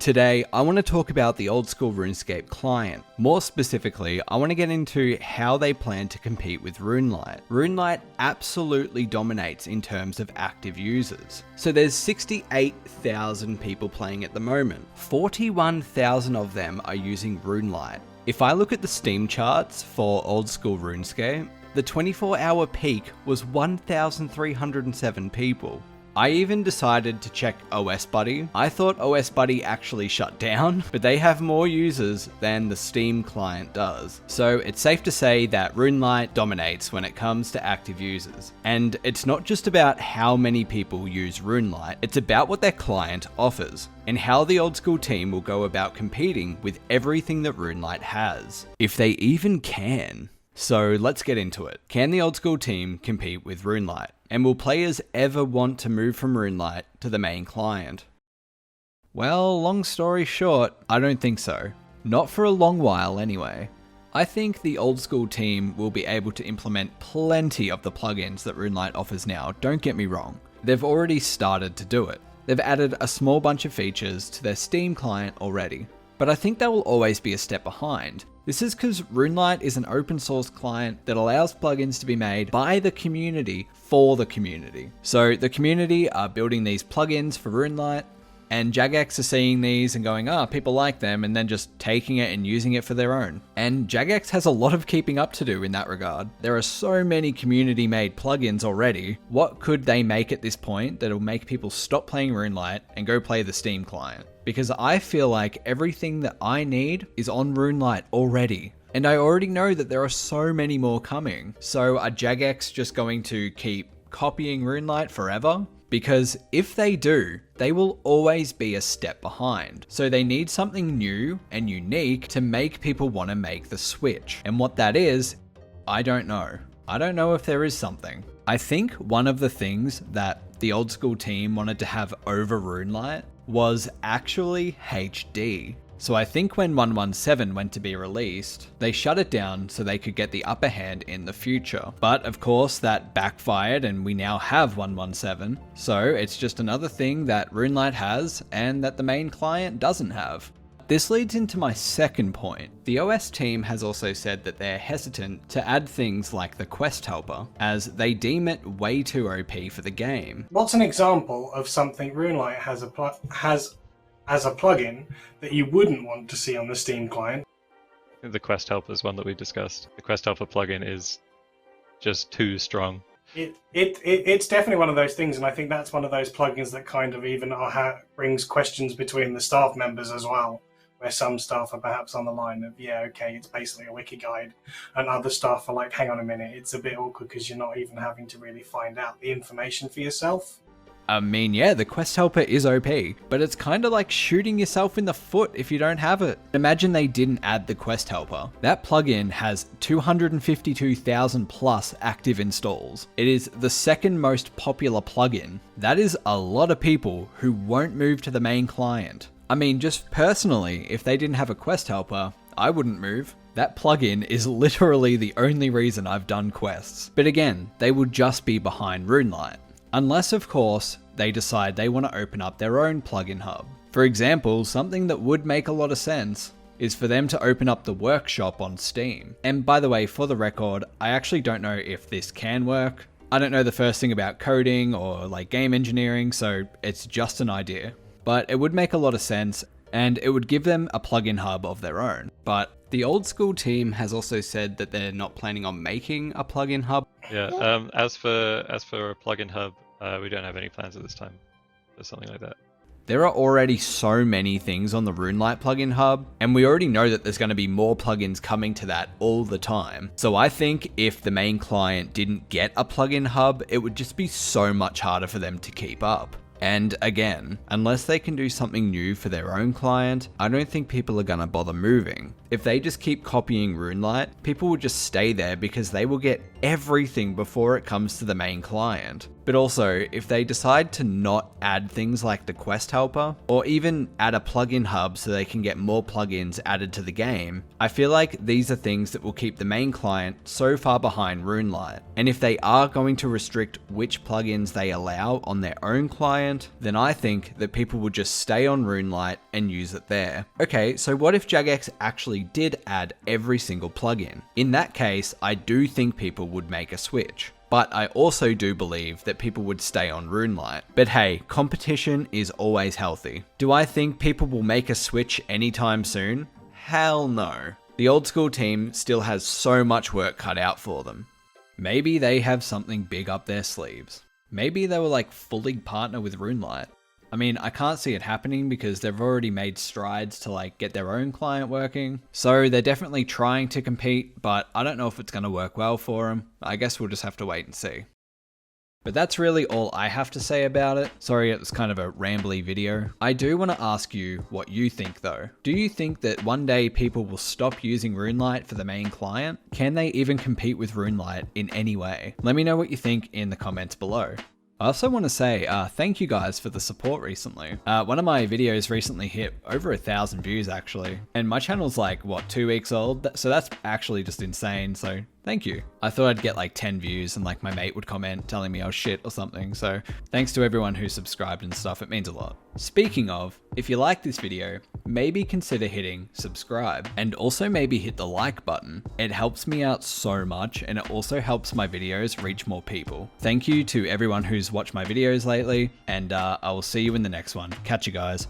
Today, I want to talk about the old school RuneScape client. More specifically, I want to get into how they plan to compete with Runelite. Runelite absolutely dominates in terms of active users. So there's 68,000 people playing at the moment. 41,000 of them are using Runelite. If I look at the Steam charts for old school RuneScape, the 24-hour peak was 1,307 people. I even decided to check OS Buddy. I thought OS Buddy actually shut down, but they have more users than the Steam client does. So it's safe to say that Runelite dominates when it comes to active users. And it's not just about how many people use Runelite, it's about what their client offers, and how the old school team will go about competing with everything that Runelite has, if they even can. So let's get into it. Can the old school team compete with Runelite? And will players ever want to move from Runelite to the main client? Well, long story short, I don't think so. Not for a long while anyway. I think the old school team will be able to implement plenty of the plugins that Runelite offers now, don't get me wrong. They've already started to do it. They've added a small bunch of features to their Steam client already. But I think they will always be a step behind. This is because Runelite is an open source client that allows plugins to be made by the community for the community. So the community are building these plugins for Runelite, and jagex are seeing these and going, people like them, and then just taking it and using it for their own. And jagex has a lot of keeping up to do in that regard. There are so many community made plugins already. What could they make at this point that'll make people stop playing Runelite and go play the Steam client? Because I feel like everything that I need is on Runelite already. And I already know that there are so many more coming. So are jagex just going to keep copying Runelite forever? Because if they do, they will always be a step behind. So they need something new and unique to make people want to make the switch. And what that is, I don't know. I don't know if there is something. I think one of the things that the old school team wanted to have over Runelite was actually HD. So I think when 117 went to be released, they shut it down so they could get the upper hand in the future. But of course that backfired and we now have 117. So it's just another thing that Runelite has and that the main client doesn't have. This leads into my second point. The OS team has also said that they're hesitant to add things like the quest helper, as they deem it way too OP for the game. What's an example of something Runelite has as a plugin that you wouldn't want to see on the Steam client? The quest helper is one that we discussed. The quest helper plugin is just too strong. It's definitely one of those things, and I think that's one of those plugins that kind of even brings questions between the staff members as well, where some staff are perhaps on the line of, it's basically a wiki guide, and other staff are like, hang on a minute, it's a bit awkward because you're not even having to really find out the information for yourself. I mean, yeah, the quest helper is OP, but it's kind of like shooting yourself in the foot if you don't have it. Imagine they didn't add the quest helper. That plugin has 252,000 plus active installs. It is the second most popular plugin. That is a lot of people who won't move to the main client. I mean, just personally, if they didn't have a quest helper, I wouldn't move. That plugin is literally the only reason I've done quests. But again, they would just be behind Runelite. Unless, of course, they decide they want to open up their own plugin hub. For example, something that would make a lot of sense is for them to open up the workshop on Steam. And by the way, for the record, I actually don't know if this can work. I don't know the first thing about coding or like game engineering, so it's just an idea. But it would make a lot of sense, and it would give them a plugin hub of their own. But the old school team has also said that they're not planning on making a plugin hub. Yeah, as for a plugin hub, we don't have any plans at this time for something like that. There are already so many things on the Runelite plugin hub, and we already know that there's going to be more plugins coming to that all the time. So I think if the main client didn't get a plugin hub, it would just be so much harder for them to keep up. And again, unless they can do something new for their own client, I don't think people are gonna bother moving. If they just keep copying Runelite, people will just stay there because they will get everything before it comes to the main client. But also, if they decide to not add things like the quest helper, or even add a plugin hub so they can get more plugins added to the game, I feel like these are things that will keep the main client so far behind Runelite. And if they are going to restrict which plugins they allow on their own client, then I think that people will just stay on Runelite and use it there. Okay, so what if jagex actually did add every single plugin? In that case, I do think people would make a switch. But I also do believe that people would stay on Runelite. But hey, competition is always healthy. Do I think people will make a switch anytime soon? Hell no. The old school team still has so much work cut out for them. Maybe they have something big up their sleeves. Maybe they will like fully partner with Runelite. I mean, I can't see it happening because they've already made strides to like get their own client working. So they're definitely trying to compete, but I don't know if it's going to work well for them. I guess we'll just have to wait and see. But that's really all I have to say about it. Sorry, it was kind of a rambly video. I do want to ask you what you think though. Do you think that one day people will stop using Runelite for the main client? Can they even compete with Runelite in any way? Let me know what you think in the comments below. I also want to say thank you guys for the support recently. One of my videos recently hit over 1,000 views actually, and my channel's like, what, 2 weeks old? So that's actually just insane, so thank you. I thought I'd get like 10 views and like my mate would comment telling me I was shit or something, so thanks to everyone who subscribed and stuff, it means a lot. Speaking of, if you like this video, maybe consider hitting subscribe and also maybe hit the like button. It helps me out so much and it also helps my videos reach more people. Thank you to everyone who's watched my videos lately, and I will see you in the next one. Catch you guys.